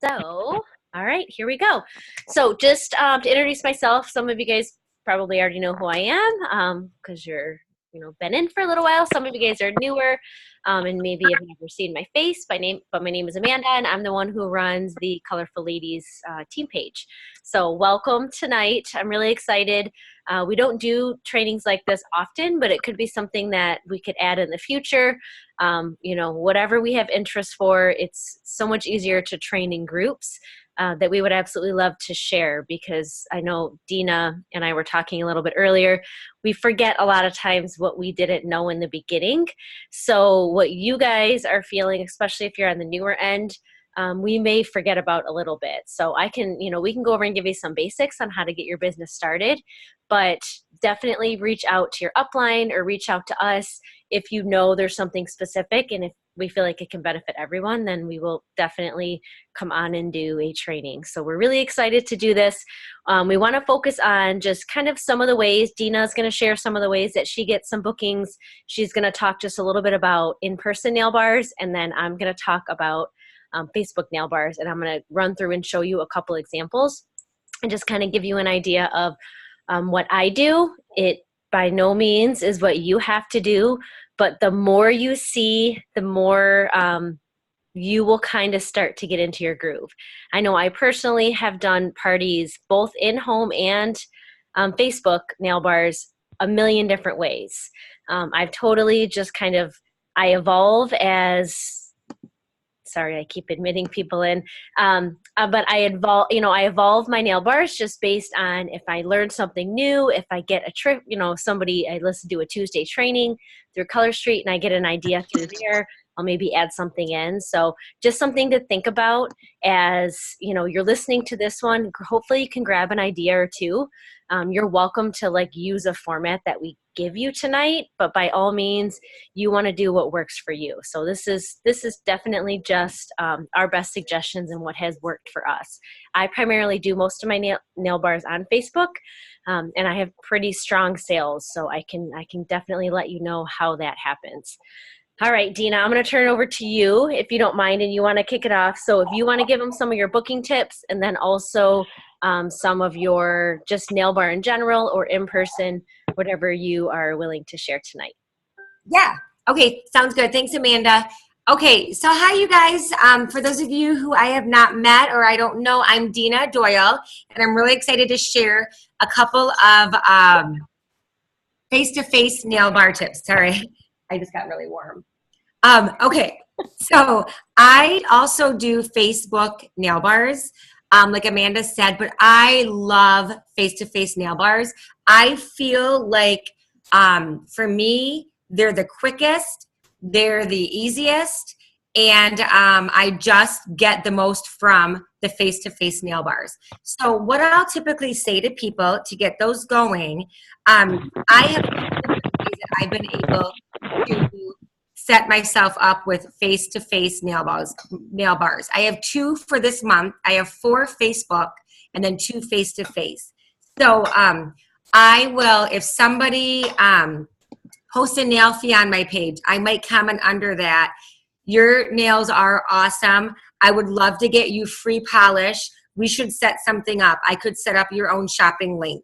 So, all right, here we go. So, just to introduce myself, some of you guys probably already know who I am because you're, been in for a little while. Some of you guys are newer, and maybe have never seen my face. But my name is Amanda, and I'm the one who runs the Colorful Ladies team page. So, welcome tonight. I'm really excited. We don't do trainings like this often, but it could be something that we could add in the future. Whatever we have interest for, it's so much easier to train in groups that we would absolutely love to share, because I know Dina and I were talking a little bit earlier. We forget a lot of times what we didn't know in the beginning. So what you guys are feeling, especially if you're on the newer end, we may forget about a little bit. So we can go over and give you some basics on how to get your business started, but definitely reach out to your upline or reach out to us if you know there's something specific, and if we feel like it can benefit everyone, then we will definitely come on and do a training. So we're really excited to do this. We want to focus on just kind of some of the ways. Dina is going to share some of the ways that she gets some bookings. She's going to talk just a little bit about in-person nail bars, and then I'm going to talk about Facebook nail bars, and I'm going to run through and show you a couple examples and just kind of give you an idea of what I do. It by no means is what you have to do, but the more you see, the more you will kind of start to get into your groove. I know I personally have done parties both in home and Facebook nail bars a million different ways. I've totally just I evolve as, sorry, I keep admitting people in. But I evolve my nail bars just based on if I learn something new, if I get a trip, I listen to a Tuesday training through Color Street and I get an idea through there, I'll maybe add something in. So just something to think about as, you're listening to this one. Hopefully you can grab an idea or two. You're welcome to use a format that we give you tonight, but by all means, you want to do what works for you. So this is definitely just our best suggestions and what has worked for us. I primarily do most of my nail bars on Facebook, and I have pretty strong sales, so I can definitely let you know how that happens. All right, Dina, I'm going to turn it over to you if you don't mind, and you want to kick it off. So if you want to give them some of your booking tips, and then also some of your just nail bar in general or in person, whatever you are willing to share tonight. Yeah. Okay. Sounds good. Thanks, Amanda. Okay. So hi, you guys. For those of you who I have not met or I don't know, I'm Dina Doyle, and I'm really excited to share a couple of face-to-face nail bar tips. Sorry. I just got really warm. Okay. So I also do Facebook nail bars, like Amanda said, but I love face-to-face nail bars. I feel like for me, they're the quickest, they're the easiest, and I just get the most from the face-to-face nail bars. So what I'll typically say to people to get those going, I have different ways that I've been able to set myself up with face-to-face nail bars. I have 2 for this month. I have 4 Facebook and then 2 face-to-face. So I will, if somebody posts a nail fee on my page, I might comment under that, your nails are awesome. I would love to get you free polish. We should set something up. I could set up your own shopping link.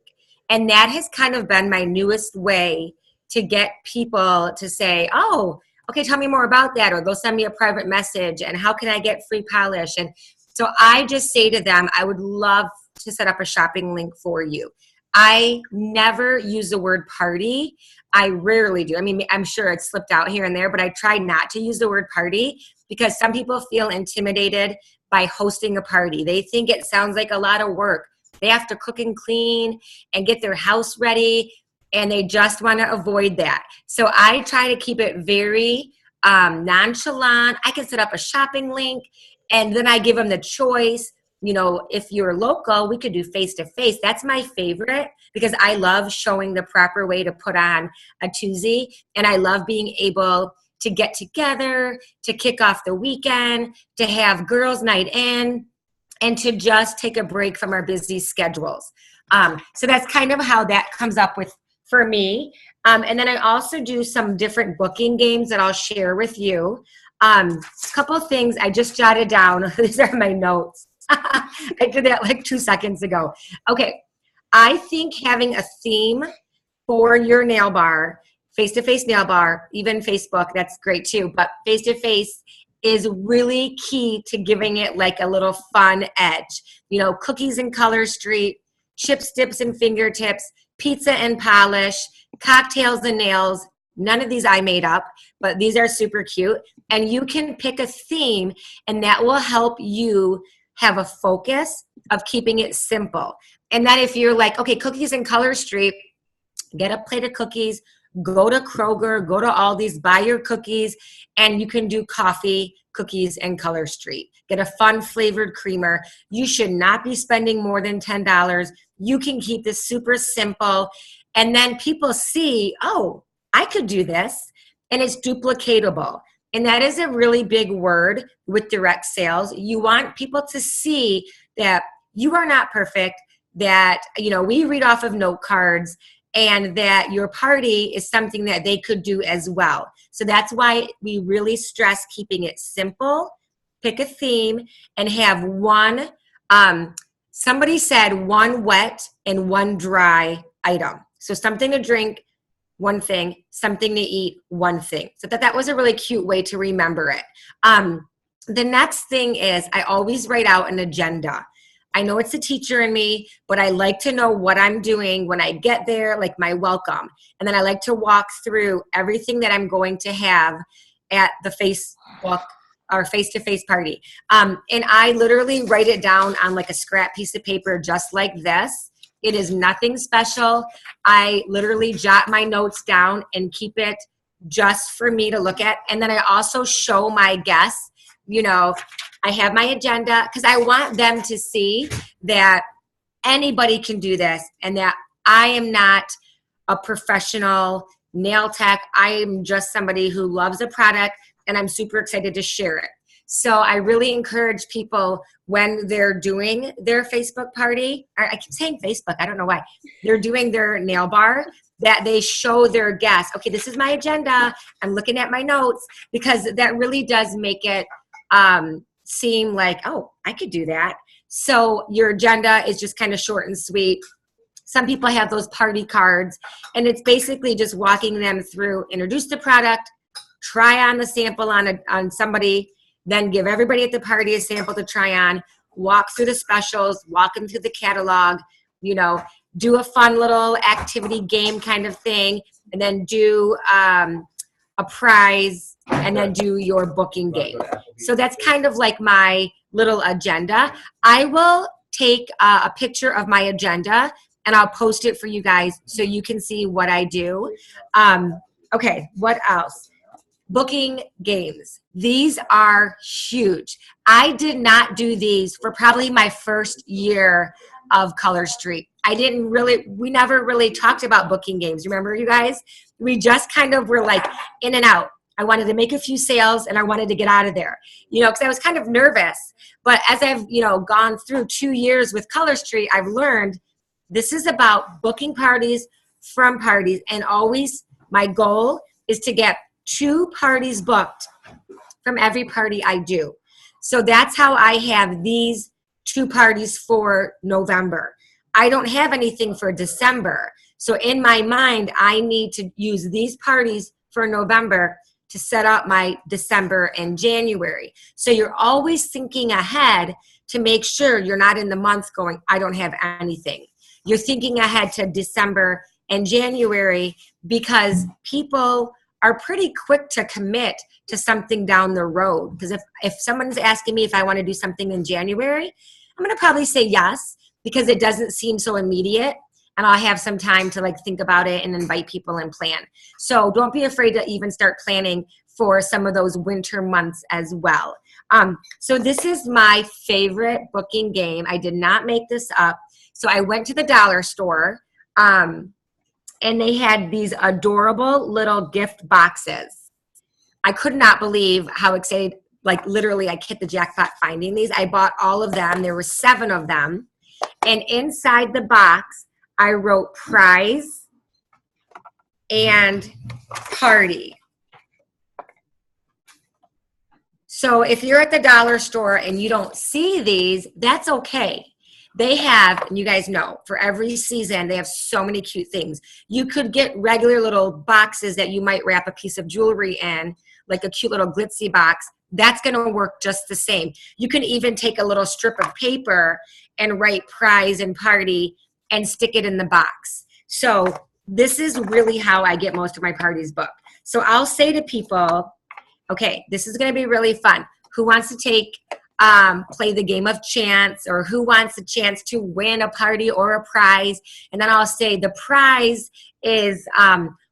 And that has kind of been my newest way to get people to say, oh, okay, tell me more about that. Or they'll send me a private message and how can I get free polish? And so I just say to them, I would love to set up a shopping link for you. I never use the word party. I rarely do. I mean, I'm sure it's slipped out here and there, but I try not to use the word party because some people feel intimidated by hosting a party. They think it sounds like a lot of work. They have to cook and clean and get their house ready, and they just want to avoid that. So I try to keep it very nonchalant. I can set up a shopping link, and then I give them the choice. If you're local, we could do face-to-face. That's my favorite because I love showing the proper way to put on a Tuesday, and I love being able to get together, to kick off the weekend, to have girls' night in, and to just take a break from our busy schedules. So that's kind of how that comes up with for me. And then I also do some different booking games that I'll share with you. Couple of things I just jotted down. These are my notes. I did that like 2 seconds ago. Okay. I think having a theme for your nail bar, face-to-face nail bar, even Facebook, that's great too, but face-to-face is really key to giving it like a little fun edge. You know, cookies and color street, chips, dips, and fingertips, pizza and polish, cocktails and nails. None of these I made up, but these are super cute. And you can pick a theme, and that will help you have a focus of keeping it simple. And then if you're like, okay, cookies and color street, get a plate of cookies, go to Kroger, go to Aldi's, buy your cookies, and you can do coffee, cookies, and color street. Get a fun flavored creamer. You should not be spending more than $10. You can keep this super simple. And then people see, oh, I could do this, and it's duplicatable. And that is a really big word with direct sales. You want people to see that you are not perfect, that, you know, we read off of note cards, and that your party is something that they could do as well. So that's why we really stress keeping it simple, pick a theme, and have one, somebody said one wet and one dry item. So something to drink, one thing, something to eat, one thing. So that was a really cute way to remember it. The next thing is I always write out an agenda. I know it's a teacher in me, but I like to know what I'm doing when I get there, like my welcome. And then I like to walk through everything that I'm going to have at the Facebook or face-to-face party. And I literally write it down on like a scrap piece of paper just like this. It is nothing special. I literally jot my notes down and keep it just for me to look at. And then I also show my guests, you know, I have my agenda because I want them to see that anybody can do this and that I am not a professional nail tech. I am just somebody who loves a product, and I'm super excited to share it. So I really encourage people when they're doing their Facebook party, or I keep saying Facebook, I don't know why, they're doing their nail bar, that they show their guests, okay, this is my agenda, I'm looking at my notes, because that really does make it seem like, oh, I could do that. So your agenda is just kind of short and sweet. Some people have those party cards, and it's basically just walking them through, introduce the product, try on the sample on somebody, then give everybody at the party a sample to try on, walk through the specials, walk them through the catalog, you know, do a fun little activity game kind of thing, and then do a prize, and then do your booking game. So that's kind of like my little agenda. I will take a picture of my agenda and I'll post it for you guys so you can see what I do. Okay, what else? Booking games. These are huge. I did not do these for probably my first year of Color Street. We never really talked about booking games. Remember, you guys? We just kind of were like in and out. I wanted to make a few sales and I wanted to get out of there, you know, because I was kind of nervous. But as I've, you know, gone through 2 years with Color Street, I've learned this is about booking parties from parties. And always my goal is to get 2 parties booked from every party I do. So that's how I have these 2 parties for November. I don't have anything for December. So in my mind, I need to use these parties for November to set up my December and January. So you're always thinking ahead to make sure you're not in the month going, I don't have anything. You're thinking ahead to December and January, because people are pretty quick to commit to something down the road. Because if someone's asking me if I want to do something in January, I'm going to probably say yes, because it doesn't seem so immediate. And I'll have some time to like think about it and invite people and plan. So don't be afraid to even start planning for some of those winter months as well. So this is my favorite booking game. I did not make this up. So I went to the dollar store and they had these adorable little gift boxes. I could not believe how excited, like literally I hit the jackpot finding these. I bought all of them. There were 7 of them. And inside the box, I wrote prize and party. So if you're at the dollar store and you don't see these, that's okay. They have, and you guys know, for every season, they have so many cute things. You could get regular little boxes that you might wrap a piece of jewelry in, like a cute little glitzy box. That's going to work just the same. You can even take a little strip of paper and write prize and party and stick it in the box. So this is really how I get most of my parties booked. So I'll say to people, okay, this is going to be really fun. Who wants to play the game of chance, or who wants a chance to win a party or a prize? And then I'll say the prize is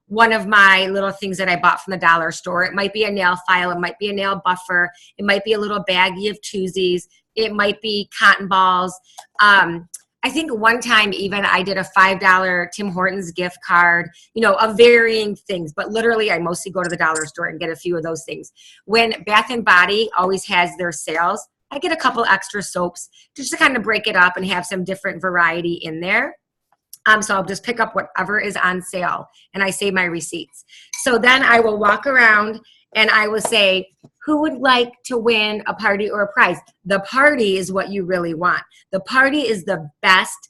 one of my little things that I bought from the dollar store. It might be a nail file. It might be a nail buffer. It might be a little baggie of Twosies. It might be cotton balls. I think one time even I did a $5 Tim Hortons gift card, of varying things, but literally I mostly go to the dollar store and get a few of those things. When Bath and Body always has their sales, I get a couple extra soaps just to kind of break it up and have some different variety in there. So I'll just pick up whatever is on sale and I save my receipts. So then I will walk around and I will say, who would like to win a party or a prize? The party is what you really want. The party is the best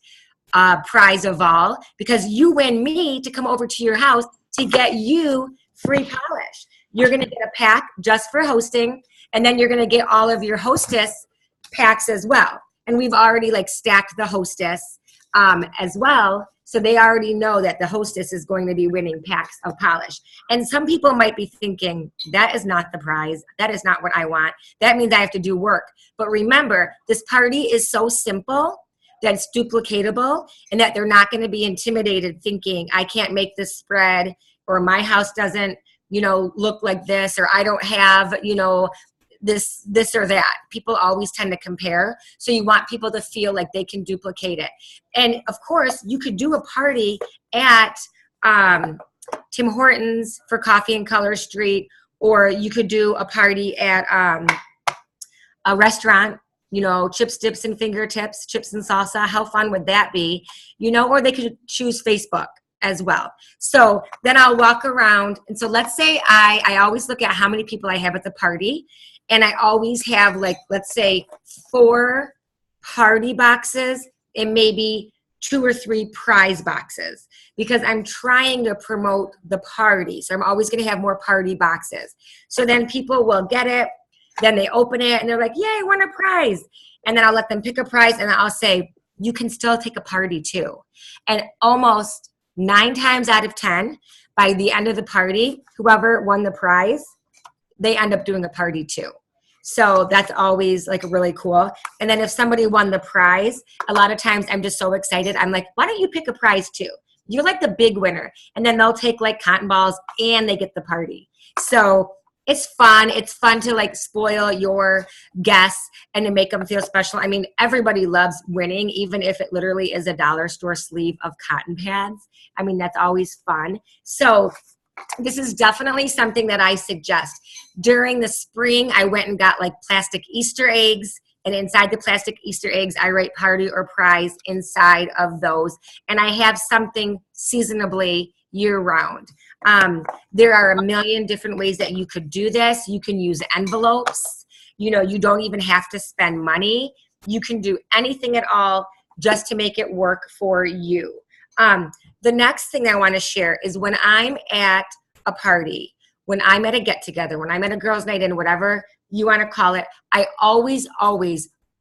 prize of all, because you win me to come over to your house to get you free polish. You're going to get a pack just for hosting, and then you're going to get all of your hostess packs as well. And we've already stacked the hostess as well. So they already know that the hostess is going to be winning packs of polish. And some people might be thinking, that is not the prize. That is not what I want. That means I have to do work. But remember, this party is so simple that it's duplicatable, and that they're not going to be intimidated thinking, I can't make this spread, or my house doesn't, look like this, or I don't have, this or that. People always tend to compare. So you want people to feel like they can duplicate it. And of course, you could do a party at Tim Hortons for Coffee and Color Street, or you could do a party at a restaurant, chips, dips, and fingertips, chips and salsa. How fun would that be? Or they could choose Facebook as well. So then I'll walk around. And so let's say I always look at how many people I have at the party. And I always have let's say 4 party boxes and maybe 2 or 3 prize boxes, because I'm trying to promote the party. So I'm always going to have more party boxes. So then people will get it. Then they open it and they're like, yay, I won a prize. And then I'll let them pick a prize and I'll say, you can still take a party too. And almost 9 times out of 10, by the end of the party, whoever won the prize, they end up doing a party too. So that's always really cool. And then if somebody won the prize, a lot of times I'm just so excited. I'm like, why don't you pick a prize too? You're the big winner. And then they'll take cotton balls and they get the party. So it's fun. It's fun to spoil your guests and to make them feel special. I mean, everybody loves winning, even if it literally is a dollar store sleeve of cotton pads. I mean, that's always fun. So this is definitely something that I suggest. During the spring, I went and got plastic Easter eggs, and inside the plastic Easter eggs, I write party or prize inside of those. And I have something seasonably year-round. There are a million different ways that you could do this. You can use envelopes. You don't even have to spend money. You can do anything at all just to make it work for you. The next thing I want to share is when I'm at a party, when I'm at a get-together, when I'm at a girls' night in, whatever you want to call it, I always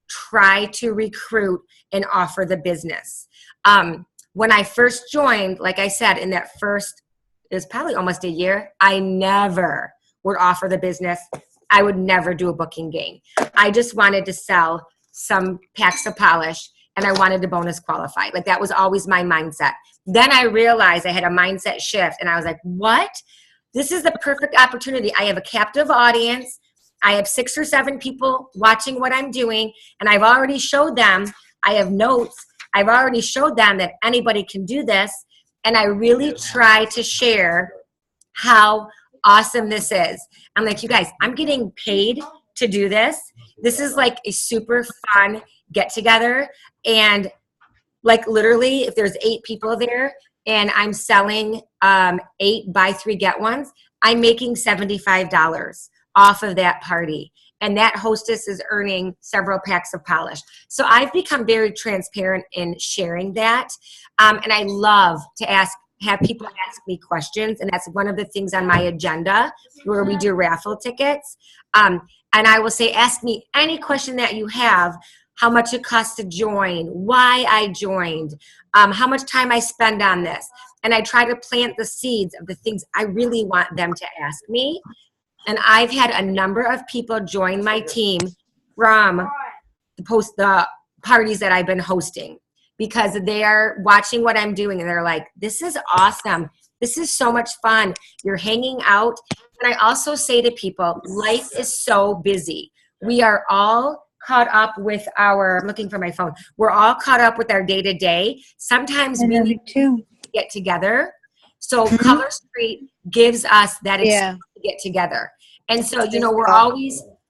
try to recruit and offer the business. When I first joined, like I said, in that first, it was probably almost a year, I never would offer the business. I would never do a booking game. I just wanted to sell some packs of polish, and I wanted to bonus qualify. That was always my mindset. Then I realized I had a mindset shift, and I was like, what? This is the perfect opportunity. I have a captive audience. I have 6 or 7 people watching what I'm doing, and I've already showed them. I have notes. I've already showed them that anybody can do this, and I really try to share how awesome this is. I'm like, you guys, I'm getting paid to do this. This is a super fun get-together, and literally, if there's 8 people there and I'm selling 8 buy 3 get ones, I'm making $75 off of that party. and that hostess is earning several packs of polish. So I've become very transparent in sharing that. And I love to have people ask me questions. And that's one of the things on my agenda where we do raffle tickets. And I will say, ask me any question that you have, how much it costs to join, why I joined, how much time I spend on this. And I try to plant the seeds of the things I really want them to ask me. And I've had a number of people join my team from the parties that I've been hosting, because they are watching what I'm doing and they're like, this is awesome. This is so much fun. You're hanging out. And I also say to people, life is so busy. We are all caught up with I'm looking for my phone. We're all caught up with our day to day. Sometimes we need to get together. So Color Street gives us that excuse to get together. And so,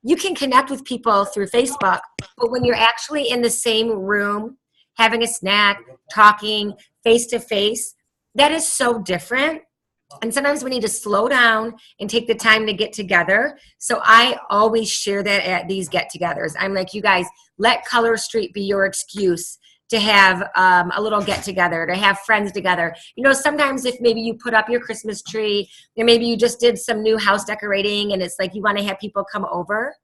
you can connect with people through Facebook, but when you're actually in the same room, having a snack, talking face to face, that is so different. And sometimes we need to slow down and take the time to get together. So I always share that at these get-togethers. I'm like, you guys, let Color Street be your excuse to have a little get-together, to have friends together. Sometimes if maybe you put up your Christmas tree, or maybe you just did some new house decorating and it's like you want to have people come over.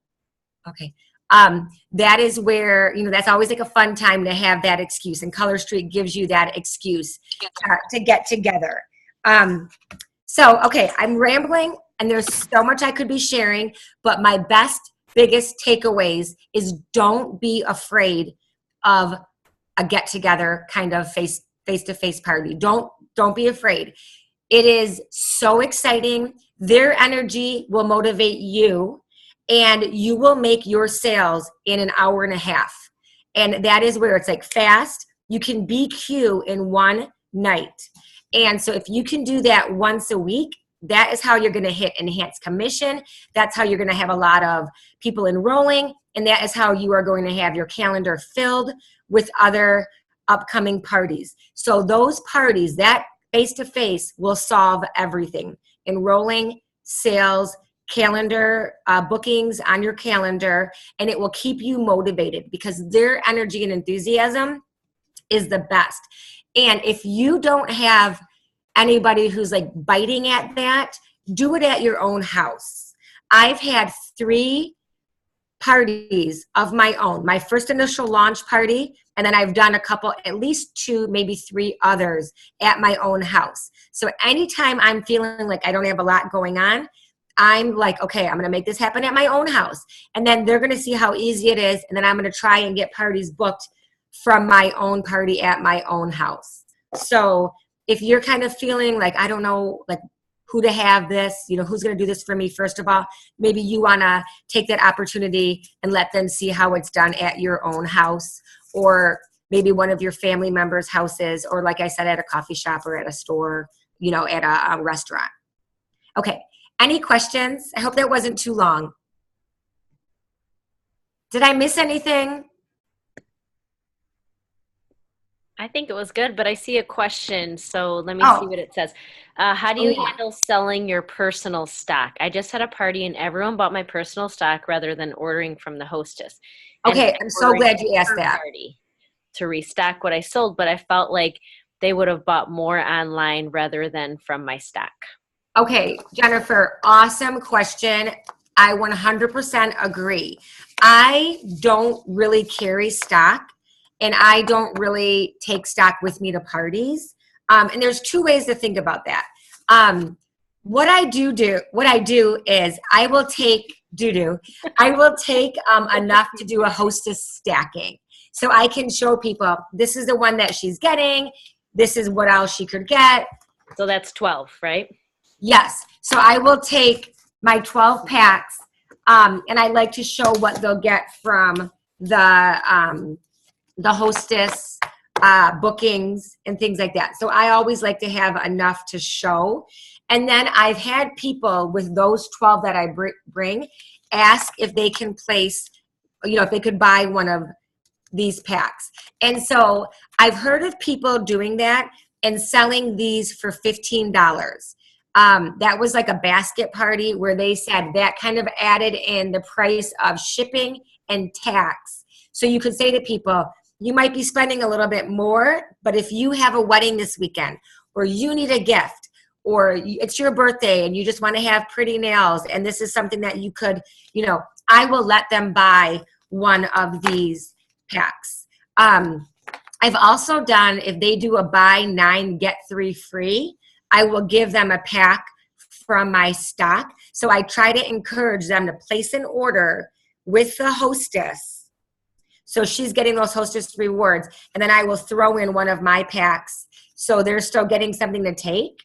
Okay. That is where, that's always like a fun time to have that excuse. And Color Street gives you that excuse to get together. Okay, I'm rambling and there's so much I could be sharing, but my biggest takeaways is don't be afraid of a get together kind of face to face party. Don't be afraid. It is so exciting. Their energy will motivate you and you will make your sales in an hour and a half. And that is where it's like fast. You can BQ in one night. And so if you can do that once a week, that is how you're going to hit enhanced commission. That's how you're going to have a lot of people enrolling. And that is how you are going to have your calendar filled with other upcoming parties. So those parties, that face-to-face will solve everything. Enrolling, sales, calendar, bookings on your calendar, and it will keep you motivated because their energy and enthusiasm is the best. And if you don't have anybody who's like biting at that, do it at your own house. I've had 3 parties of my own. My first initial launch party, and then I've done a couple, at least 2, maybe 3 others at my own house. So anytime I'm feeling like I don't have a lot going on, I'm like, okay, I'm going to make this happen at my own house. And then they're going to see how easy it is. And then I'm going to try and get parties booked from my own party at my own house. So if you're kind of feeling like, I don't know, like who to have this, who's going to do this for me, first of all, maybe you want to take that opportunity and let them see how it's done at your own house, or maybe one of your family members' houses, or like I said, at a coffee shop or at a store, at a restaurant. Okay. Any questions? I hope that wasn't too long. Did I miss anything? I think it was good, but I see a question, so let me see what it says. How do you handle selling your personal stock? I just had a party and everyone bought my personal stock rather than ordering from the hostess. Okay, I'm so glad you asked that. To restock what I sold, but I felt like they would have bought more online rather than from my stock. Okay, Jennifer, awesome question. I 100% agree. I don't really carry stock. And I don't really take stock with me to parties. And there's 2 ways to think about that. What I do is I will take enough to do a hostess stacking. So I can show people, this is the one that she's getting. This is what else she could get. So that's 12, right? Yes. So I will take my 12 packs, and I like to show what they'll get from the hostess bookings and things like that. So I always like to have enough to show. And then I've had people with those 12 that I bring ask if they can place, if they could buy one of these packs. And so I've heard of people doing that and selling these for $15. That was like a basket party where they said that kind of added in the price of shipping and tax. So you could say to people, you might be spending a little bit more, but if you have a wedding this weekend, or you need a gift, or it's your birthday and you just want to have pretty nails, and this is something that you could, I will let them buy one of these packs. I've also done, if they do a buy 9, get 3 free, I will give them a pack from my stock. So I try to encourage them to place an order with the hostess. So she's getting those hostess rewards. And then I will throw in one of my packs. So they're still getting something to take.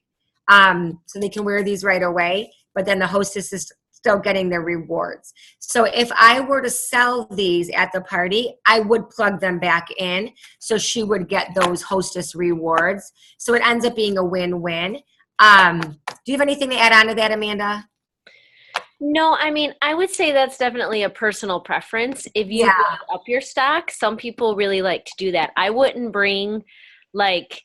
So they can wear these right away. But then the hostess is still getting their rewards. So if I were to sell these at the party, I would plug them back in. So she would get those hostess rewards. So it ends up being a win-win. Do you have anything to add on to that, Amanda? No, I mean, I would say that's definitely a personal preference. If you build up your stock, some people really like to do that. I wouldn't bring like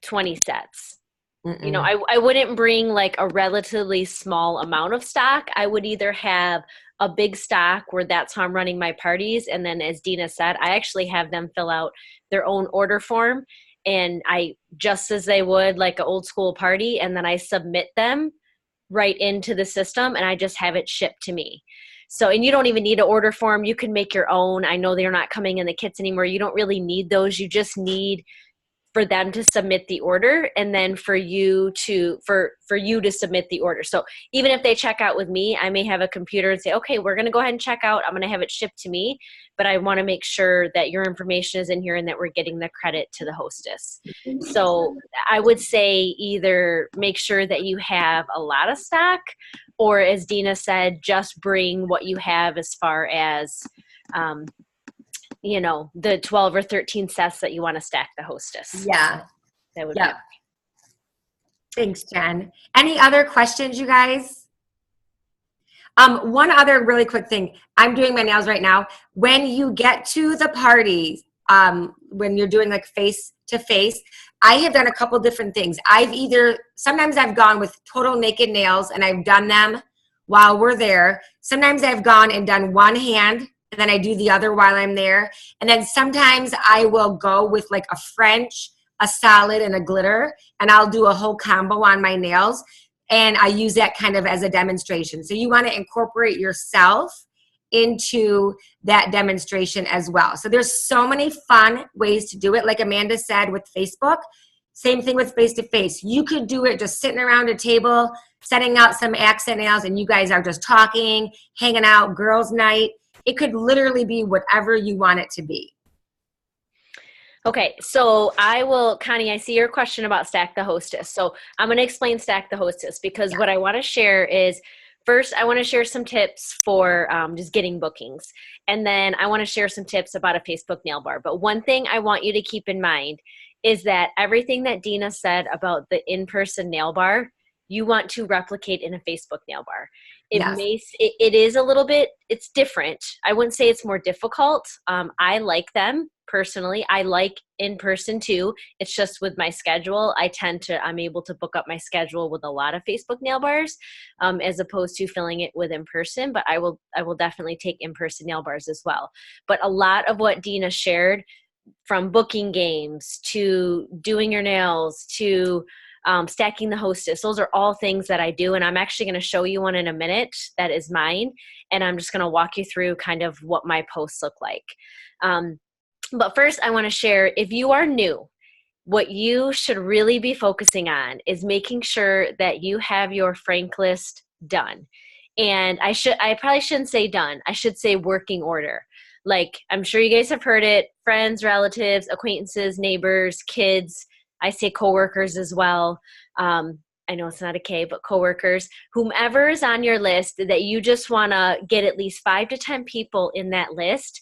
20 sets. I wouldn't bring like a relatively small amount of stock. I would either have a big stock where that's how I'm running my parties. And then as Dina said, I actually have them fill out their own order form. And I, just as they would like an old school party, and then I submit them right into the system and I just have it shipped to me. So, and you don't even need an order form. You can make your own. I know they're not coming in the kits anymore. You don't really need those. You just need for them to submit the order, and then for you to submit the order. So even if they check out with me, I may have a computer and say, okay, we're going to go ahead and check out. I'm going to have it shipped to me, but I want to make sure that your information is in here and that we're getting the credit to the hostess. So I would say either make sure that you have a lot of stock, or as Dina said, just bring what you have as far as the 12 or 13 sets that you want to stack the hostess. Yeah. That would be. Thanks, Jen. Any other questions, you guys? One other really quick thing. I'm doing my nails right now. When you get to the party, when you're doing like face to face, I have done a couple different things. Sometimes I've gone with total naked nails and I've done them while we're there. Sometimes I've gone and done one hand, and then I do the other while I'm there. And then sometimes I will go with like a French, a solid, and a glitter, and I'll do a whole combo on my nails. And I use that kind of as a demonstration. So you want to incorporate yourself into that demonstration as well. So there's so many fun ways to do it. Like Amanda said with Facebook, same thing with face-to-face. You could do it just sitting around a table, setting out some accent nails, and you guys are just talking, hanging out, girls' night. It could literally be whatever you want it to be. Okay, so Connie, I see your question about Stack the Hostess. So I'm going to explain Stack the Hostess because what I want to share is, first, I want to share some tips for just getting bookings. And then I want to share some tips about a Facebook nail bar. But one thing I want you to keep in mind is that everything that Dina said about the in-person nail bar, you want to replicate in a Facebook nail bar. It is a little bit, it's different. I wouldn't say it's more difficult. I like them personally. I like in person too. It's just with my schedule, I'm able to book up my schedule with a lot of Facebook nail bars, as opposed to filling it with in person. But I will definitely take in-person nail bars as well. But a lot of what Dina shared, from booking games to doing your nails to stacking the hostess, those are all things that I do. And I'm actually going to show you one in a minute that is mine. And I'm just going to walk you through kind of what my posts look like. But first I want to share, if you are new, what you should really be focusing on is making sure that you have your frank list done. And I probably shouldn't say done. I should say working order. Like, I'm sure you guys have heard it, friends, relatives, acquaintances, neighbors, kids. I say coworkers as well. I know it's not a K, but coworkers, whomever is on your list that you just want to get at least 5 to 10 people in that list.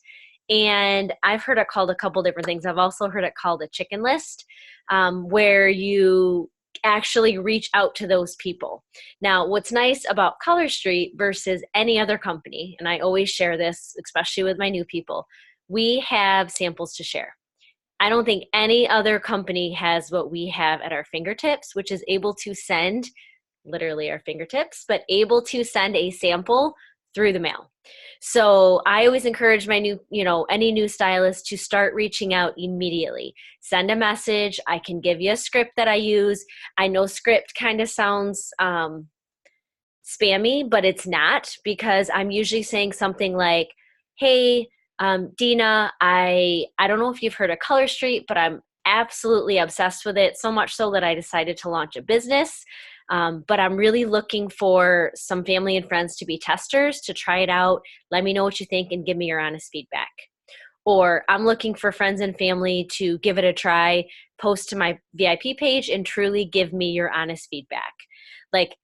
And I've heard it called a couple different things. I've also heard it called a chicken list, where you actually reach out to those people. Now, what's nice about Color Street versus any other company, and I always share this, especially with my new people, we have samples to share. I don't think any other company has what we have at our fingertips, which is able to send literally our fingertips, but able to send a sample through the mail. So I always encourage my new, any new stylist to start reaching out immediately. Send a message. I can give you a script that I use. I know script kind of sounds spammy, but it's not, because I'm usually saying something like, hey, Dina, I don't know if you've heard of Color Street, but I'm absolutely obsessed with it, so much so that I decided to launch a business. But I'm really looking for some family and friends to be testers, to try it out. Let me know what you think and give me your honest feedback. Or I'm looking for friends and family to give it a try, post to my VIP page and truly give me your honest feedback. Like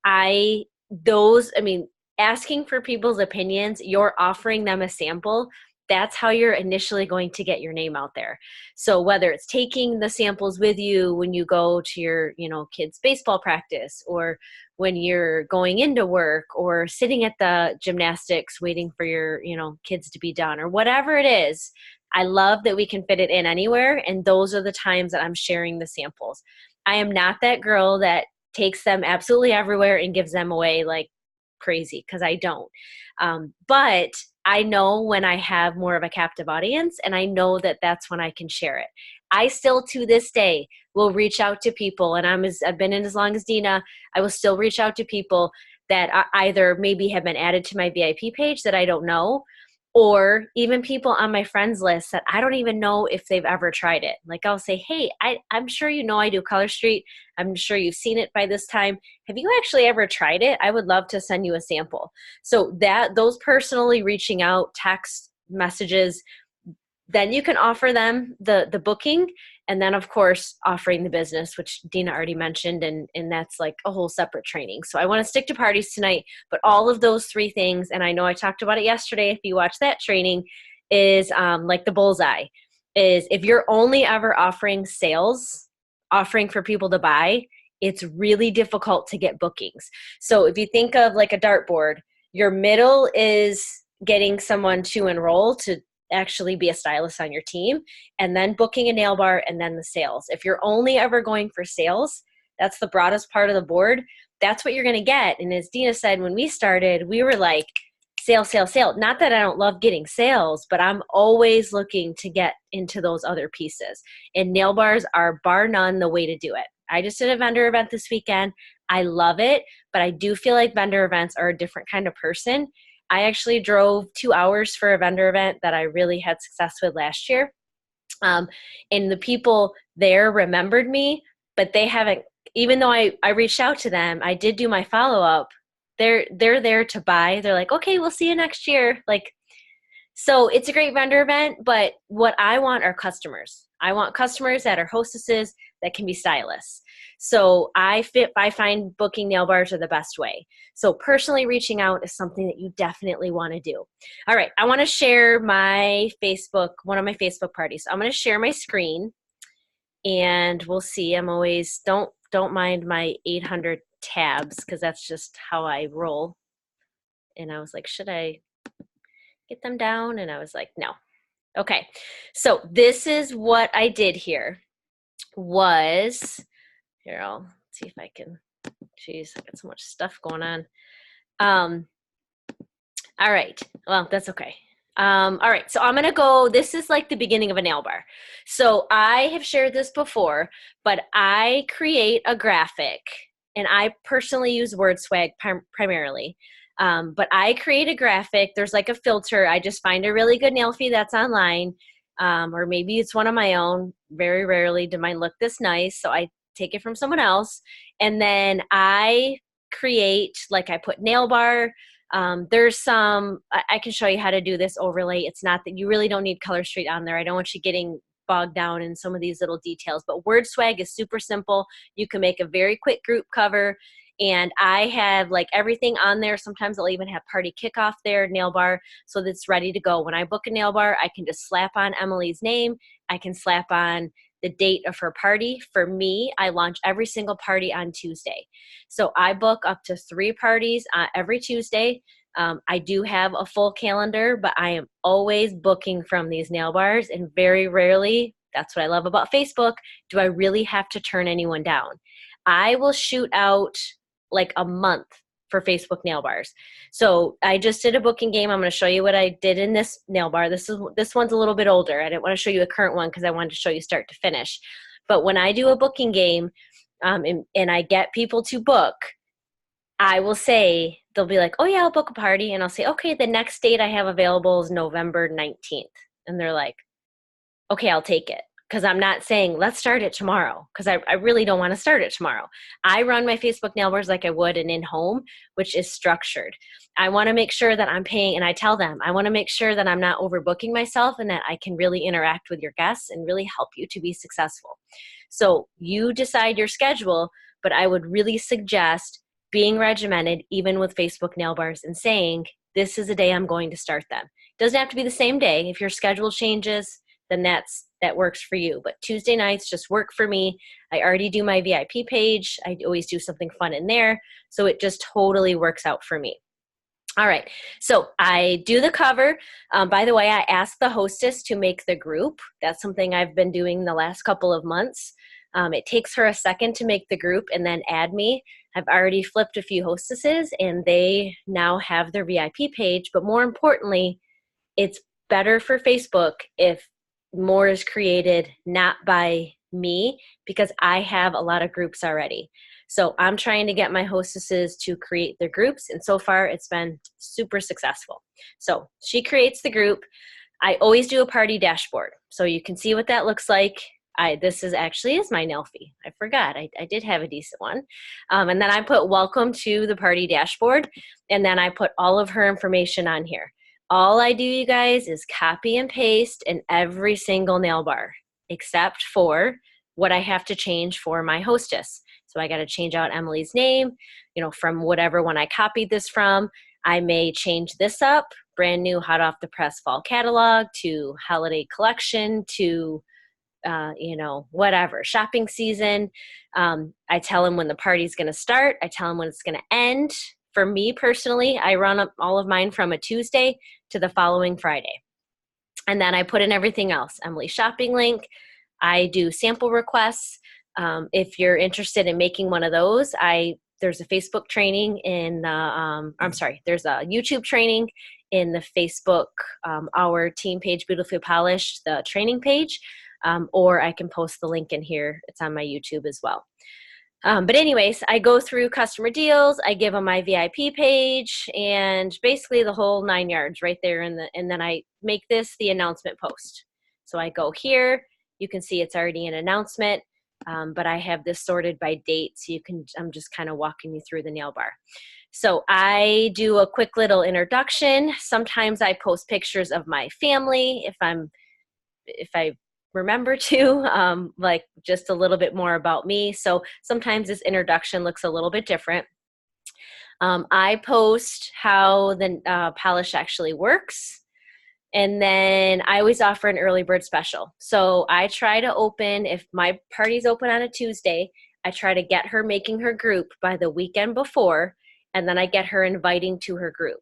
asking for people's opinions, you're offering them a sample. That's how you're initially going to get your name out there. So whether it's taking the samples with you when you go to your, kids' baseball practice, or when you're going into work, or sitting at the gymnastics waiting for your, kids to be done, or whatever it is, I love that we can fit it in anywhere. And those are the times that I'm sharing the samples. I am not that girl that takes them absolutely everywhere and gives them away like crazy, because I don't. But I know when I have more of a captive audience, and I know that that's when I can share it. I still, to this day, will reach out to people, and I've been in as long as Dina. I will still reach out to people that either maybe have been added to my VIP page that I don't know, or even people on my friends list that I don't even know if they've ever tried it. Like I'll say, hey, I'm sure I do Color Street. I'm sure you've seen it by this time. Have you actually ever tried it? I would love to send you a sample. So those personally reaching out, text messages, then you can offer them the booking, and then of course offering the business, which Dina already mentioned, and that's like a whole separate training. So I want to stick to parties tonight, but all of those three things, and I know I talked about it yesterday, if you watch that training, is like the bullseye, is if you're only ever offering sales, offering for people to buy, it's really difficult to get bookings. So if you think of like a dartboard, your middle is getting someone to enroll to actually be a stylist on your team, and then booking a nail bar, and then the sales. If you're only ever going for sales, that's the broadest part of the board. That's what you're going to get. And as Dina said, when we started, we were like, sale, sale, sale. Not that I don't love getting sales, but I'm always looking to get into those other pieces. And nail bars are bar none the way to do it. I just did a vendor event this weekend. I love it, but I do feel like vendor events are a different kind of person. I actually drove 2 hours for a vendor event that I really had success with last year. And the people there remembered me, but they haven't, even though I reached out to them, I did do my follow-up. They're there to buy. They're like, okay, we'll see you next year. Like, so it's a great vendor event, but what I want are customers. I want customers that are hostesses that can be stylists. So I find booking nail bars are the best way. So personally reaching out is something that you definitely want to do. All right, I want to share my Facebook, one of my Facebook parties. So I'm going to share my screen, and we'll see. I'm always, don't mind my 800 tabs, because that's just how I roll. And I was like, should I get them down? And I was like, no. Okay, so this is what I did here. Here, I'll see if I can, geez, I got so much stuff going on. All right, well, that's okay. All right, so I'm gonna go, this is like the beginning of a nail bar. So I have shared this before, but I create a graphic, and I personally use WordSwag primarily. But I create a graphic, there's like a filter, I just find a really good nail fee that's online, or maybe it's one of my own. Very rarely do mine look this nice, so I take it from someone else, and then I create, like I put nail bar, there's some, I can show you how to do this overlay. It's not that you really don't need Color Street on there. I don't want you getting bogged down in some of these little details, but WordSwag is super simple. You can make a very quick group cover, and I have like everything on there. Sometimes I'll even have party kickoff there, nail bar, so that's ready to go. When I book a nail bar, I can just slap on Emily's name. I can slap on the date of her party. For me, I launch every single party on Tuesday. So I book up to 3 parties every Tuesday. I do have a full calendar, but I am always booking from these nail bars, and very rarely, that's what I love about Facebook, do I really have to turn anyone down. I will shoot out like a month for Facebook nail bars. So I just did a booking game. I'm going to show you what I did in this nail bar. This one's a little bit older. I didn't want to show you a current one because I wanted to show you start to finish. But when I do a booking game, and I get people to book, I will say, they'll be like, oh yeah, I'll book a party. And I'll say, okay, the next date I have available is November 19th. And they're like, okay, I'll take it. Because I'm not saying, let's start it tomorrow. Because I really don't want to start it tomorrow. I run my Facebook nail bars like I would an in-home, which is structured. I want to make sure that I'm paying, and I tell them, I want to make sure that I'm not overbooking myself and that I can really interact with your guests and really help you to be successful. So you decide your schedule, but I would really suggest being regimented, even with Facebook nail bars, and saying, this is the day I'm going to start them. It doesn't have to be the same day. If your schedule changes, then that works for you. But Tuesday nights just work for me. I already do my VIP page. I always do something fun in there. So it just totally works out for me. All right, so I do the cover. By the way, I asked the hostess to make the group. That's something I've been doing the last couple of months. It takes her a second to make the group and then add me. I've already flipped a few hostesses and they now have their VIP page. But more importantly, it's better for Facebook if more is created not by me, because I have a lot of groups already. So I'm trying to get my hostesses to create their groups, and so far it's been super successful. So she creates the group. I always do a party dashboard, so you can see what that looks like. This is my nail fee. I forgot. I did have a decent one. And then I put welcome to the party dashboard, and then I put all of her information on here. All I do, you guys, is copy and paste in every single nail bar, except for what I have to change for my hostess. So I got to change out Emily's name, from whatever one I copied this from. I may change this up, brand new, hot off the press fall catalog, to holiday collection, to whatever, shopping season. I tell them when the party's going to start. I tell them when it's going to end. For me personally, I run up all of mine from a Tuesday to the following Friday. And then I put in everything else. Emily's shopping link. I do sample requests. If you're interested in making one of those, there's a Facebook training there's a YouTube training in the Facebook, our team page, Beautifully Polished, the training page. Or I can post the link in here. It's on my YouTube as well. But anyways, I go through customer deals. I give them my VIP page and basically the whole 9 yards right there. And then I make this the announcement post. So I go here. You can see it's already an announcement, but I have this sorted by date. So I'm just kind of walking you through the nail bar. So I do a quick little introduction. Sometimes I post pictures of my family if I remember to, like just a little bit more about me. So sometimes this introduction looks a little bit different. I post how the polish actually works. And then I always offer an early bird special. So I try to open, if my party's open on a Tuesday, I try to get her making her group by the weekend before, and then I get her inviting to her group.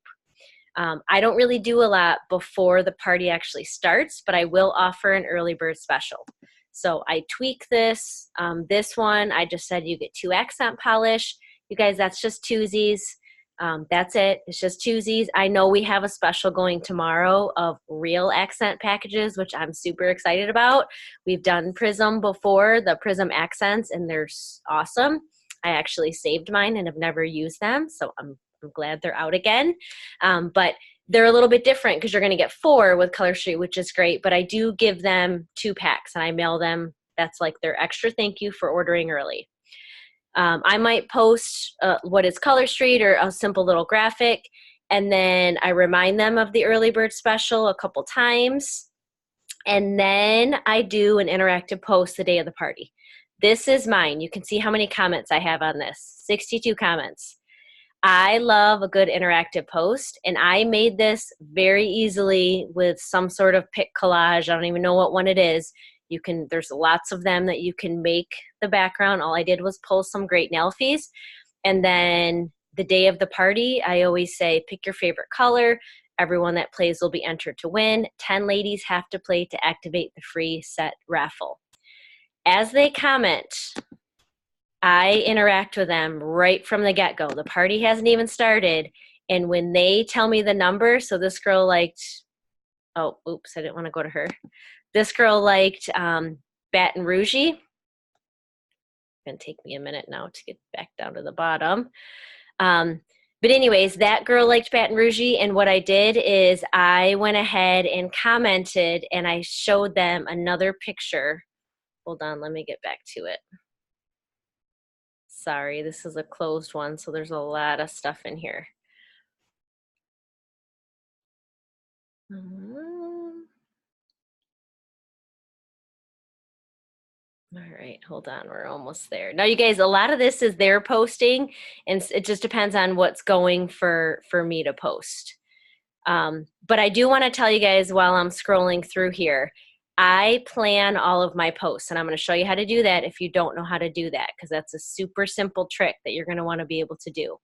I don't really do a lot before the party actually starts, but I will offer an early bird special. So I tweak this. This one, I just said you get 2 accent polish. You guys, that's just twosies. That's it. It's just twosies. I know we have a special going tomorrow of real accent packages, which I'm super excited about. We've done Prism before, the Prism accents, and they're awesome. I actually saved mine and have never used them, so I'm glad they're out again. But they're a little bit different because you're going to get 4 with Color Street, which is great. But I do give them 2 packs and I mail them. That's like their extra thank you for ordering early. I might post what is Color Street or a simple little graphic. And then I remind them of the early bird special a couple times. And then I do an interactive post the day of the party. This is mine. You can see how many comments I have on this. 62 comments. I love a good interactive post, and I made this very easily with some sort of pic collage. I don't even know what one it is. There's lots of them that you can make the background. All I did was pull some great nail fees. And then the day of the party, I always say, pick your favorite color. Everyone that plays will be entered to win. 10 ladies have to play to activate the free set raffle. As they comment, I interact with them right from the get-go. The party hasn't even started. And when they tell me the number, so this girl liked, oh, oops, I didn't want to go to her. This girl liked Baton Rouge. It's going to take me a minute now to get back down to the bottom. But anyways, that girl liked Baton Rouge, and what I did is I went ahead and commented, and I showed them another picture. Hold on, let me get back to it. Sorry, this is a closed one, so there's a lot of stuff in here. All right, hold on. We're almost there. Now, you guys, a lot of this is their posting, and it just depends on what's going for me to post. But I do want to tell you guys while I'm scrolling through here, I plan all of my posts, and I'm going to show you how to do that if you don't know how to do that, because that's a super simple trick that you're going to want to be able to do.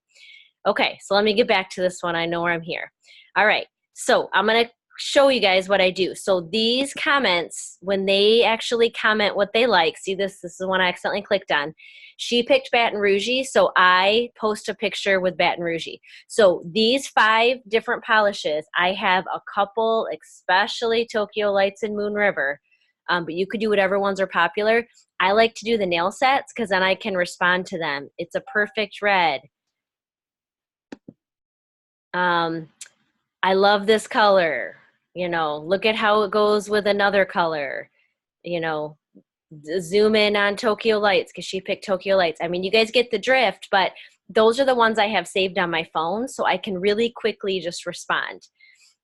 Okay, so let me get back to this one. I know where I'm here. All right, so I'm going to show you guys what I do. So these comments, when they actually comment what they like, see this is the one I accidentally clicked on. She picked Baton Rouge, so I post a picture with Baton Rouge. So these 5 different polishes, I have a couple, especially Tokyo Lights and Moon River, but you could do whatever ones are popular. I like to do the nail sets because then I can respond to them. It's a perfect red. I love this color. You know, look at how it goes with another color. You know, zoom in on Tokyo Lights because she picked Tokyo Lights. I mean, you guys get the drift, but those are the ones I have saved on my phone, so I can really quickly just respond.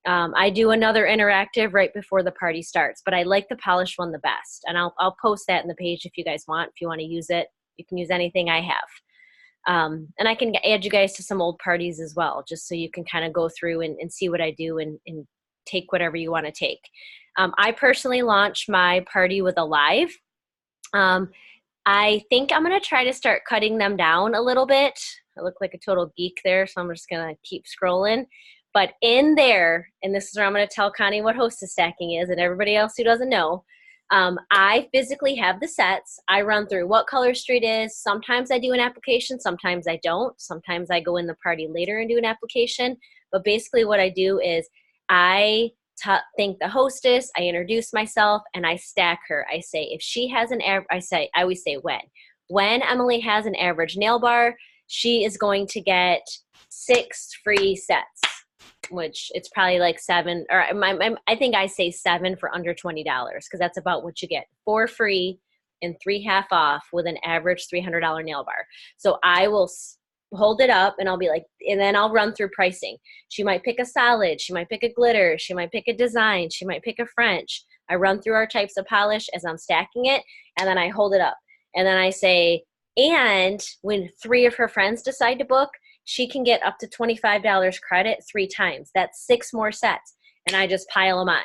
I do another interactive right before the party starts, but I like the polished one the best, and I'll post that in the page if you guys want. If you want to use it, you can use anything I have. And I can add you guys to some old parties as well, just so you can kind of go through and see what I do and take whatever you want to take. I personally launched my party with a live. I think I'm going to try to start cutting them down a little bit. I look like a total geek there, so I'm just going to keep scrolling. But in there, and this is where I'm going to tell Connie what hostess stacking is and everybody else who doesn't know, I physically have the sets. I run through what color street is. Sometimes I do an application, sometimes I don't. Sometimes I go in the party later and do an application. But basically what I do is I thank the hostess, I introduce myself, and I stack her. I say if she has an average, I always say when Emily has an average nail bar, she is going to get 6 free sets, which it's probably like 7, or I think I say 7 for under $20 because that's about what you get. 4 free and 3 half off with an average $300 nail bar. So I will hold it up and I'll be like, and then I'll run through pricing. She might pick a solid, she might pick a glitter, she might pick a design, she might pick a French. I run through our types of polish as I'm stacking it, and then I hold it up. And then I say, and when 3 of her friends decide to book, she can get up to $25 credit 3 times. That's 6 more sets. And I just pile them on.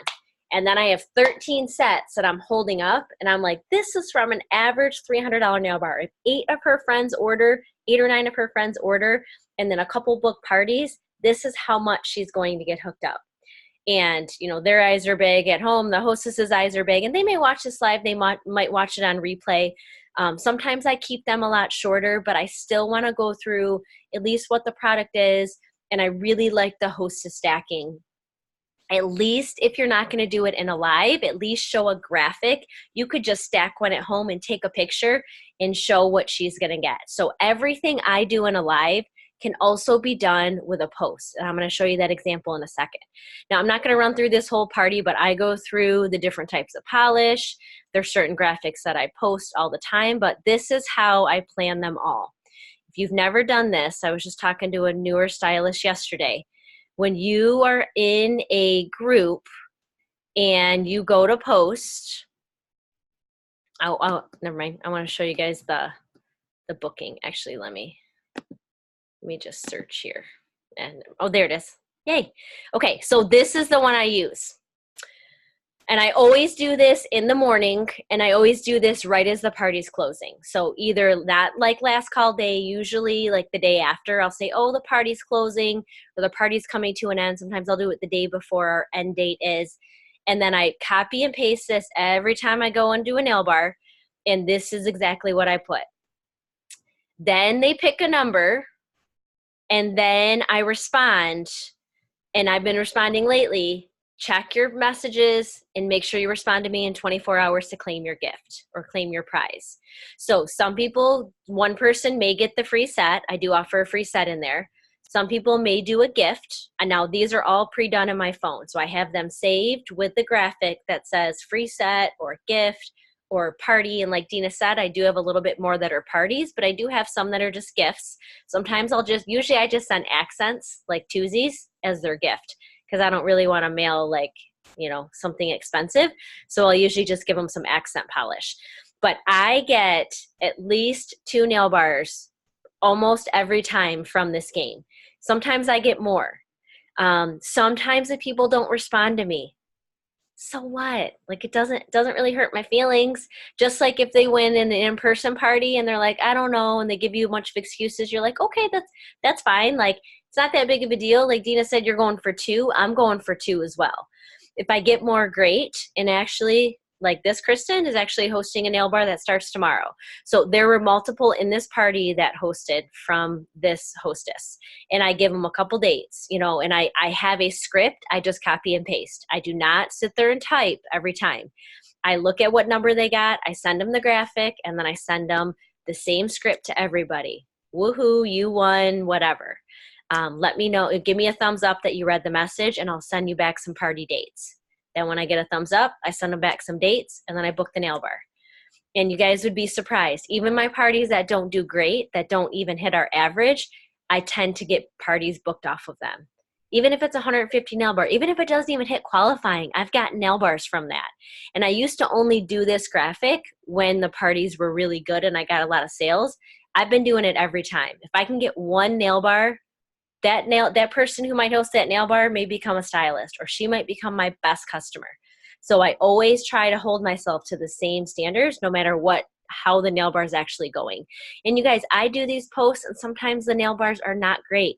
And then I have 13 sets that I'm holding up. And I'm like, this is from an average $300 nail bar. If 8 of her friends order, 8 or 9 of her friends order, and then a couple book parties, this is how much she's going to get hooked up. And, you know, their eyes are big at home. The hostess's eyes are big. And they may watch this live. They might watch it on replay. Sometimes I keep them a lot shorter, but I still want to go through at least what the product is. And I really like the hostess stacking. At least if you're not going to do it in a live, at least show a graphic. You could just stack one at home and take a picture and show what she's going to get. So everything I do in a live can also be done with a post. And I'm going to show you that example in a second. Now, I'm not going to run through this whole party, but I go through the different types of polish. There's certain graphics that I post all the time, but this is how I plan them all. If you've never done this, I was just talking to a newer stylist yesterday. When you are in a group and you go to post, oh, never mind. I want to show you guys the booking. Actually, let me just search here. And oh, there it is. Yay. Okay, so this is the one I use. And I always do this in the morning, and I always do this right as the party's closing. So either that, like last call day, usually like the day after, I'll say, oh, the party's closing, or the party's coming to an end. Sometimes I'll do it the day before our end date is. And then I copy and paste this every time I go and do a nail bar. And this is exactly what I put. Then they pick a number, and then I respond, and I've been responding lately. Check your messages and make sure you respond to me in 24 hours to claim your gift or claim your prize. So some people, one person may get the free set. I do offer a free set in there. Some people may do a gift. And now these are all pre-done in my phone. So I have them saved with the graphic that says free set or gift or party. And like Dina said, I do have a little bit more that are parties, but I do have some that are just gifts. Sometimes usually I just send accents like twosies as their gift, because I don't really want to mail like, something expensive. So I'll usually just give them some accent polish. But I get at least 2 nail bars almost every time from this game. Sometimes I get more. Sometimes if people don't respond to me, so what? Like, it doesn't really hurt my feelings. Just like if they win in an in-person party and they're like, I don't know, and they give you a bunch of excuses, you're like, okay, that's fine. Like, it's not that big of a deal. Like Dina said, you're going for 2. I'm going for 2 as well. If I get more, great. And actually, like this, Kristen is actually hosting a nail bar that starts tomorrow. So there were multiple in this party that hosted from this hostess. And I give them a couple dates, and I have a script. I just copy and paste. I do not sit there and type every time. I look at what number they got. I send them the graphic, and then I send them the same script to everybody. Woohoo, you won, whatever. Let me know. Give me a thumbs up that you read the message, and I'll send you back some party dates. Then when I get a thumbs up, I send them back some dates, and then I book the nail bar. And you guys would be surprised. Even my parties that don't do great, that don't even hit our average, I tend to get parties booked off of them. Even if it's 150 nail bar, even if it doesn't even hit qualifying, I've got nail bars from that. And I used to only do this graphic when the parties were really good and I got a lot of sales. I've been doing it every time. If I can get 1 nail bar, that person who might host that nail bar may become a stylist, or she might become my best customer. So I always try to hold myself to the same standards, no matter how the nail bar is actually going. And you guys, I do these posts, and sometimes the nail bars are not great.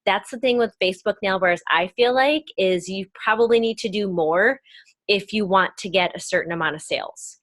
That's the thing with Facebook nail bars, I feel like, is you probably need to do more if you want to get a certain amount of sales.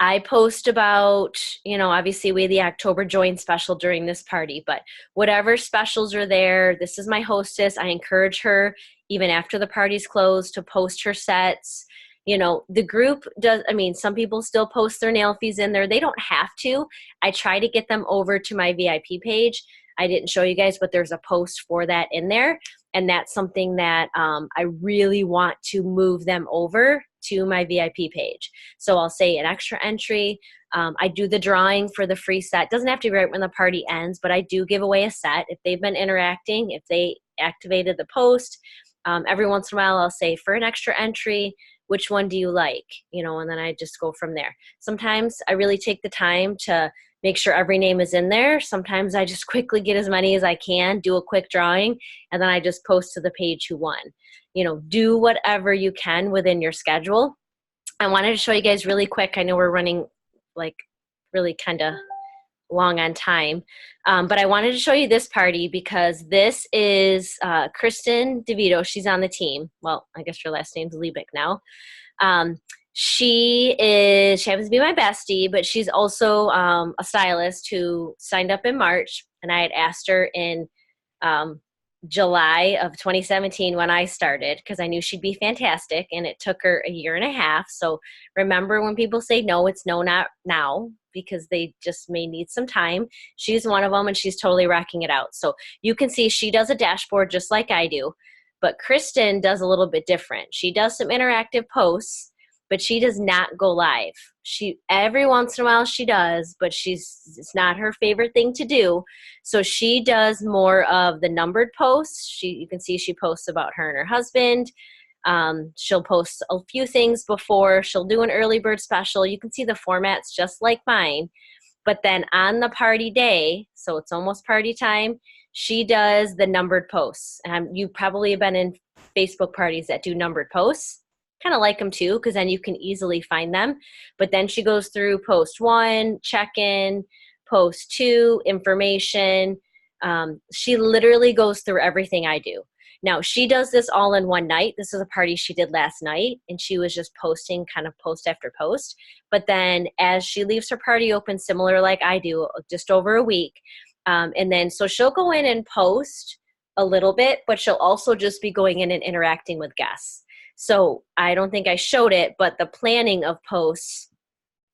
I post about, obviously we had the October join special during this party, but whatever specials are there, this is my hostess. I encourage her, even after the party's closed, to post her sets. The group does, some people still post their nail fees in there. They don't have to. I try to get them over to my VIP page. I didn't show you guys, but there's a post for that in there. And that's something that I really want to move them over to my VIP page. So I'll say an extra entry. I do the drawing for the free set. Doesn't have to be right when the party ends, but I do give away a set. If they've been interacting, if they activated the post, every once in a while I'll say, for an extra entry, which one do you like? And then I just go from there. Sometimes I really take the time to make sure every name is in there. Sometimes I just quickly get as many as I can, do a quick drawing, and then I just post to the page who won. Do whatever you can within your schedule. I wanted to show you guys really quick. I know we're running like really kind of long on time, but I wanted to show you this party because this is Kristen DeVito. She's on the team. Well, I guess her last name's Liebig now. She happens to be my bestie, but she's also a stylist who signed up in March, and I had asked her in July of 2017 when I started, because I knew she'd be fantastic, and it took her 1.5 years. So remember, when people say no, it's no, not now, because they just may need some time. She's one of them, and she's totally rocking it out. So you can see she does a dashboard just like I do, but Kristen does a little bit different. She does some interactive posts, but she does not go live. She, every once in a while she does, but it's not her favorite thing to do. So she does more of the numbered posts. You can see she posts about her and her husband. She'll post a few things before. She'll do an early bird special. You can see the formats just like mine. But then on the party day, so it's almost party time, she does the numbered posts. You probably have been in Facebook parties that do numbered posts. Kind of like them too, because then you can easily find them. But then she goes through post 1, check-in, post 2, information. She literally goes through everything I do. Now, she does this all in one night. This is a party she did last night, and she was just posting kind of post after post. But then as she leaves her party open, similar like I do, just over a week, and then so she'll go in and post a little bit, but she'll also just be going in and interacting with guests. So I don't think I showed it, but the planning of posts,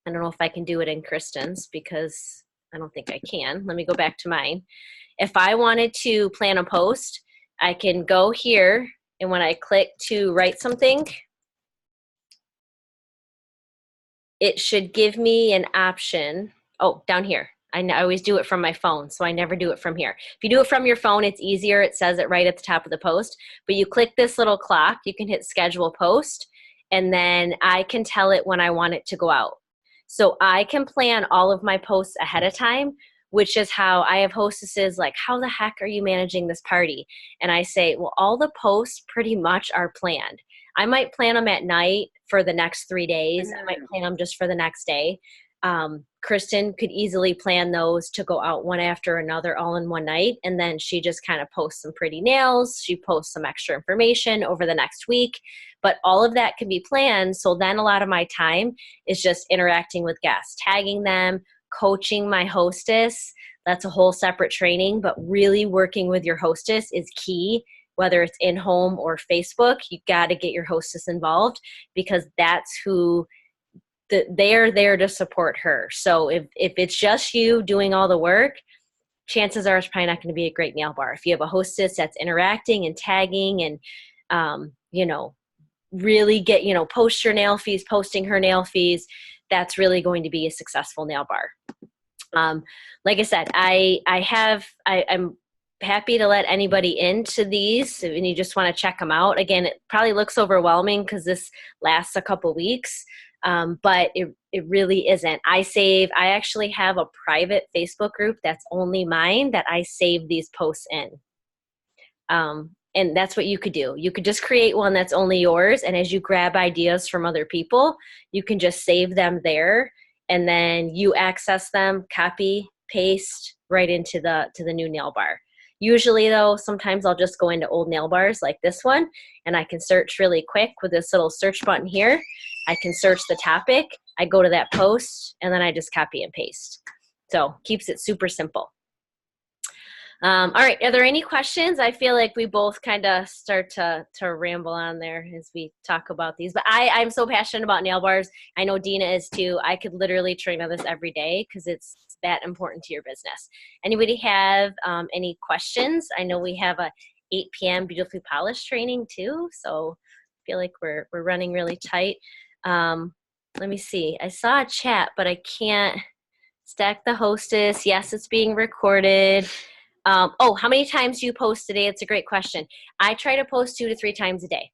I don't know if I can do it in Kristen's because I don't think I can. Let me go back to mine. If I wanted to plan a post, I can go here, and when I click to write something, it should give me an option. Oh, down here. I always do it from my phone, so I never do it from here. If you do it from your phone, it's easier. It says it right at the top of the post. But you click this little clock, you can hit schedule post, and then I can tell it when I want it to go out. So I can plan all of my posts ahead of time, which is how I have hostesses like, how the heck are you managing this party? And I say, well, all the posts pretty much are planned. I might plan them at night for the next 3 days. I might plan them just for the next day. Kristen could easily plan those to go out one after another all in one night. And then she just kind of posts some pretty nails. She posts some extra information over the next week. But all of that can be planned. So then a lot of my time is just interacting with guests, tagging them, coaching my hostess. That's a whole separate training, but really working with your hostess is key. Whether it's in home or Facebook, you got to get your hostess involved because that's who they're there to support her. So if it's just you doing all the work, chances are it's probably not going to be a great nail bar. If you have a hostess that's interacting and tagging and, really post your nail fees, posting her nail fees, that's really going to be a successful nail bar. Like I said, I'm happy to let anybody into these and you just want to check them out. Again, it probably looks overwhelming because this lasts a couple weeks, but it really isn't. I actually have a private Facebook group that's only mine that I save these posts in. And that's what you could do. You could just create one that's only yours. And as you grab ideas from other people, you can just save them there. And then you access them, copy, paste right into the new nail bar. Usually though, sometimes I'll just go into old nail bars like this one and I can search really quick with this little search button here. I can search the topic. I go to that post and then I just copy and paste. So keeps it super simple. All right, are there any questions? I feel like we both kind of start to ramble on there as we talk about these, but I'm so passionate about nail bars. I know Dina is too. I could literally train on this every day because it's that important to your business. Anybody have any questions? I know we have a 8 p.m. Beautifully Polished training too, so I feel like we're running really tight. Let me see. I saw a chat, but I can't stack the hostess. Yes, it's being recorded. How many times do you post today? It's a great question. I try to post 2 to 3 times a day.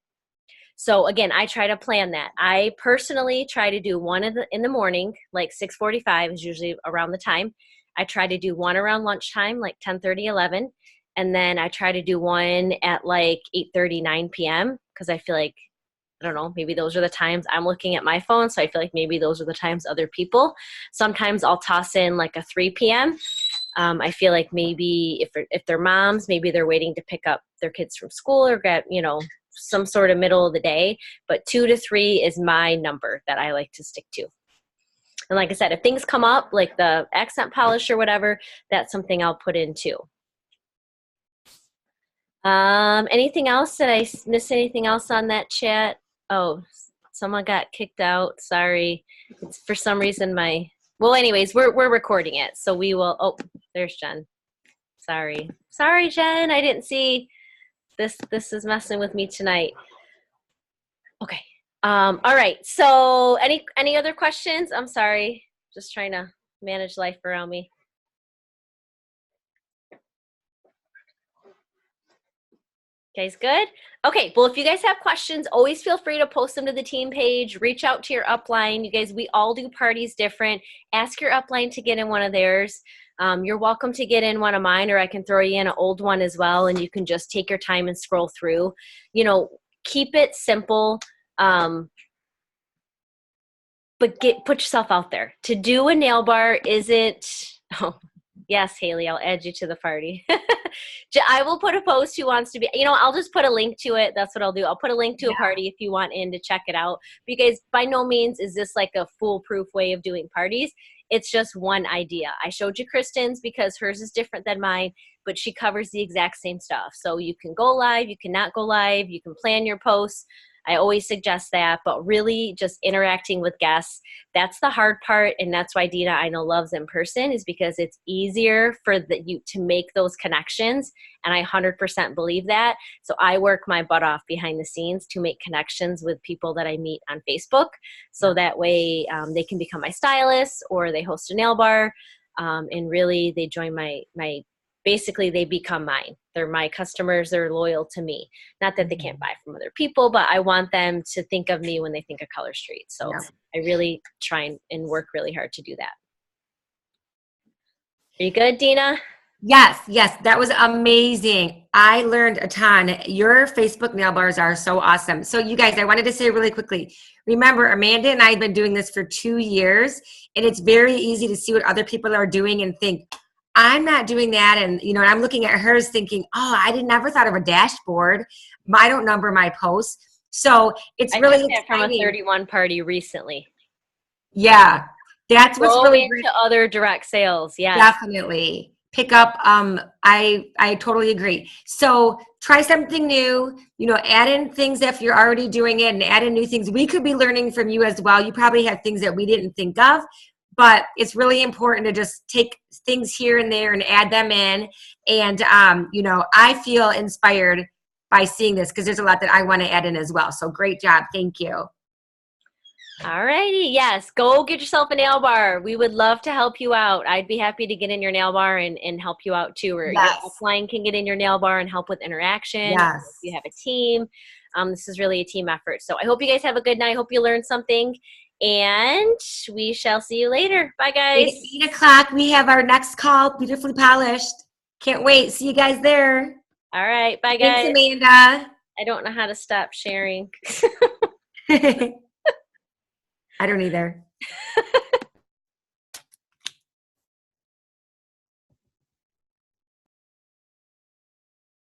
So again, I try to plan that. I personally try to do one in the morning, like 6:45 is usually around the time. I try to do one around lunchtime, like 10:30, 11. And then I try to do one at like 8:30, 9 p.m. because I feel like, I don't know, maybe those are the times I'm looking at my phone. So I feel like maybe those are the times other people. Sometimes I'll toss in like a 3 p.m. I feel like maybe if they're moms, maybe they're waiting to pick up their kids from school or get, some sort of middle of the day. But 2 to 3 is my number that I like to stick to. And like I said, if things come up, like the accent polish or whatever, that's something I'll put in too. Anything else? Did I miss anything else on that chat? Oh, someone got kicked out. Sorry. It's for some reason well, anyways, we're recording it. So we will, there's Jen. Sorry, Jen. I didn't see this. This is messing with me tonight. Okay. All right. So any other questions? I'm sorry. Just trying to manage life around me. Guys, good? Okay, well, if you guys have questions, always feel free to post them to the team page. Reach out to your upline. You guys, we all do parties different. Ask your upline to get in one of theirs. You're welcome to get in one of mine, or I can throw you in an old one as well, and you can just take your time and scroll through. Keep it simple, but put yourself out there. To do a nail bar isn't, oh, yes, Haley, I'll add you to the party. I will put a post who wants to be, I'll just put a link to it. That's what I'll do. I'll put a link to a party if you want in to check it out, because by no means is this like a foolproof way of doing parties. It's just one idea. I showed you Kristen's because hers is different than mine, but she covers the exact same stuff. So you can go live, you cannot go live, you can plan your posts. I always suggest that, but really just interacting with guests, that's the hard part. And that's why Dina, I know, loves in person, is because it's easier for you to make those connections. And I 100% believe that. So I work my butt off behind the scenes to make connections with people that I meet on Facebook. So that way they can become my stylists, or they host a nail bar. And really they join my basically they become mine. They're my customers. They're loyal to me. Not that they can't buy from other people, but I want them to think of me when they think of Color Street. So I really try and work really hard to do that. Are you good, Dina? Yes, that was amazing. I learned a ton. Your Facebook nail bars are so awesome. So you guys, I wanted to say really quickly, remember, Amanda and I have been doing this for 2 years, and it's very easy to see what other people are doing and think, I'm not doing that. And, I'm looking at hers thinking, oh, I never thought of a dashboard. I don't number my posts. So it's really exciting. From a 31 party recently. Yeah. That's what's really into other direct sales. Yeah. Definitely. Pick up. I totally agree. So try something new, add in things if you're already doing it, and add in new things. We could be learning from you as well. You probably have things that we didn't think of, but it's really important to just take things here and there and add them in. And, I feel inspired by seeing this, because there's a lot that I want to add in as well. So great job. Thank you. All righty. Yes. Go get yourself a nail bar. We would love to help you out. I'd be happy to get in your nail bar and help you out too. Or your upline can get in your nail bar and help with interaction. Yes. If you have a team. This is really a team effort. So I hope you guys have a good night. I hope you learned something. And we shall see you later. Bye, guys. 8 o'clock, we have our next call, Beautifully Polished. Can't wait. See you guys there. All right. Bye, guys. Thanks, Amanda. I don't know how to stop sharing. I don't either.